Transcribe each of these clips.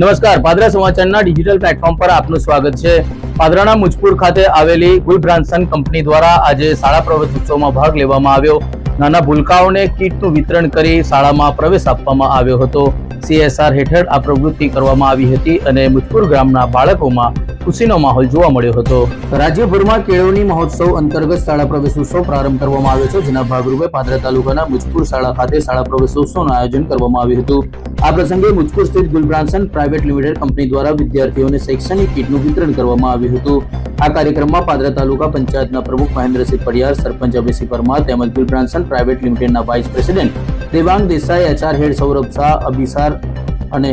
નમસ્કાર, પાદરા સમાચારના digital platform પર આપનું સ્વાગત છે। પાદરાના મુજપુર ખાતે આવેલી ગુલબ્રાન્સન કંપની દ્વારા આજે શાળા પ્રવેશ ઉત્સવમાં ભાગ લેવામાં આવ્યો। નાના ભૂલકાઓને કીટનું વિતરણ કરી શાળામાં પ્રવેશ આપવામાં આવ્યો હતો। CSR હેઠળ આ પ્રવૃત્તિ કરવામાં આવી હતી અને મુજપુર ગામના બાળકોમાં ખુશીનો માહોલ જોવા મળ્યો હતો। રાજ્યભરમાં કેળવણી મહોત્સવ અંતર્ગત શાળા પ્રવેશ ઉત્સવ પ્રારંભ કરવામાં આવ્યો છે, જેના ભાગરૂપે પાદરા તાલુકાના મુજપુર શાળા ખાતે શાળા પ્રવેશ ઉત્સવનું આયોજન કરવામાં આવ્યું હતું। આ પ્રસંગે મુજપુર સ્થિત ગુલબ્રાન્સન પ્રાઇવેટ લિમિટેડ કંપની દ્વારા વિદ્યાર્થીઓને શૈક્ષણિક કીટનું વિતરણ કરવામાં આવ્યું હતું। આ કાર્યક્રમમાં પાદરા તાલુકા પંચાયતના પ્રમુખ મહેન્દ્રસિંહ પડિયાર, સરપંચ અભયસિંહ પરમાર તેમજ ગુલબ્રાન્સન પ્રાઇવેટ લિમિટેડના vice president Devang Desai, HR head Saurabh Shah, Abhisar અને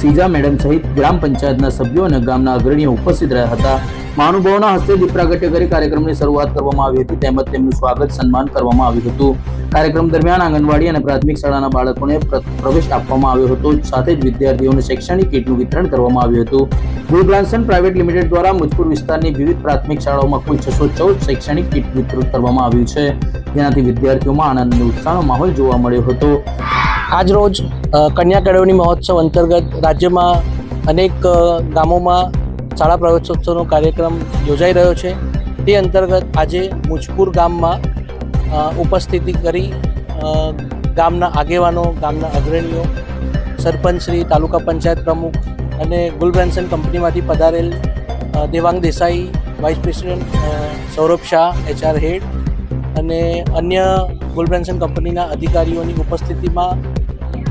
સીજા મેડમ સહિત ગ્રામ પંચાયતના સભ્યો અને ગામના અગ્રણીઓ ઉપસ્થિત રહ્યા હતા। મહાનુભાવોના હસ્તે દીપ પ્રાગટ્ય કરી કાર્યક્રમની શરૂઆત કરવામાં આવી હતી તેમજ તેમનું સ્વાગત સન્માન કરવામાં આવ્યું હતું। કાર્યક્રમ દરમિયાન આંગણવાડી અને પ્રાથમિક શાળાના બાળકોને પ્રવેશ આપવામાં આવ્યો હતો, સાથે જ વિદ્યાર્થીઓને શૈક્ષણિક કીટનું વિતરણ કરવામાં આવ્યું હતું। ગુલબ્રાન્સન પ્રાઇવેટ લિમિટેડ દ્વારા મુજપુર વિસ્તારની વિવિધ પ્રાથમિક શાળાઓમાં કુલ 614 શૈક્ષણિક કીટ વિતરણ કરવામાં આવ્યું છે, જેનાથી વિદ્યાર્થીઓમાં આનંદ અને ઉત્સાહનો માહોલ જોવા મળ્યો હતો। આજ રોજ કન્યા કેળવણી મહોત્સવ અંતર્ગત રાજ્યમાં અનેક ગામોમાં શાળા પ્રવેશોત્સવનો કાર્યક્રમ યોજાઈ રહ્યો છે। તે અંતર્ગત આજે મુજપુર ગામમાં ઉપસ્થિતિ કરી ગામના આગેવાનો, ગામના અગ્રણીઓ, સરપંચશ્રી, તાલુકા પંચાયત પ્રમુખ અને ગુલબ્રાન્સન કંપનીમાંથી પધારેલ Devang Desai, vice president Saurabh Shah, HR head અને અન્ય ગુલબ્રાન્સન કંપનીના અધિકારીઓની ઉપસ્થિતિમાં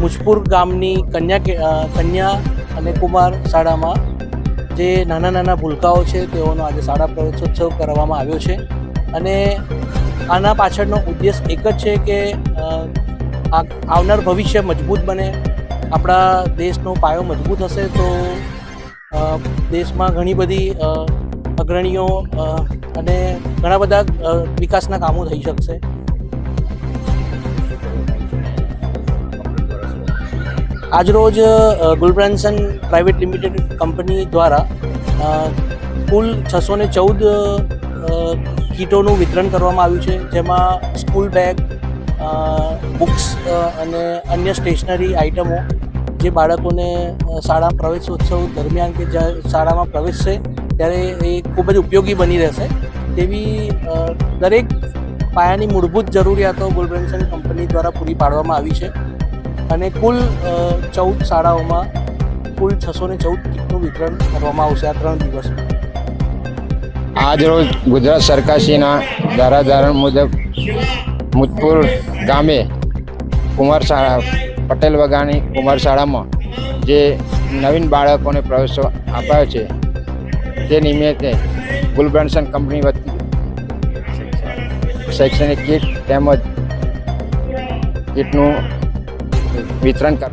મુજપુર ગામની કન્યા અને કુમાર શાળામાં જે નાના ભૂલકાઓ છે તેઓનો આજે શાળા પ્રવેશોત્સવ કરવામાં આવ્યો છે અને આના પાછળનો ઉદ્દેશ એક જ છે કે આવનાર ભવિષ્ય મજબૂત બને, આપણા દેશનો પાયો મજબૂત હશે તો દેશમાં ઘણી બધી અગ્રણીઓ અને ઘણા બધા વિકાસના કામો થઈ શકશે। આજરોજ ગુલબ્રાન્સન પ્રાઇવેટ લિમિટેડ કંપની દ્વારા કુલ 614 કીટોનું વિતરણ કરવામાં આવ્યું છે, જેમાં સ્કૂલ બેગ, બુક્સ અને અન્ય સ્ટેશનરી આઇટમો જે બાળકોને શાળા પ્રવેશોત્સવ દરમિયાન કે શાળામાં પ્રવેશશે ત્યારે એ ખૂબ જ ઉપયોગી બની રહેશે તેવી દરેક પાયાની મૂળભૂત જરૂરિયાતો ગુલબ્રાન્સન કંપની દ્વારા પૂરી પાડવામાં આવી છે અને કુલ 14 શાળાઓમાં કુલ 614 કીટનું વિતરણ કરવામાં આવશે આ 3 દિવસમાં। આજરોજ ગુજરાત સરકારશ્રીના ધારાધોરણ મુજબ મુજપુર ગામે કુમાર શાળા પટેલ વગાની કુમાર શાળામાં જે નવીન બાળકોને પ્રવેશ આપ્યો છે તે નિમિત્તે ગુલબ્રાન્સન કંપની વતી શૈક્ષણિક કીટ તેમજ કીટનું વિતરણ કર।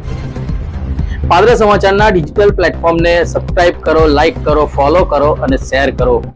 પાદરા સમાચારના ડિજિટલ પ્લેટફોર્મને સબસ્ક્રાઇબ કરો, લાઇક કરો, ફોલો કરો અને શેર કરો।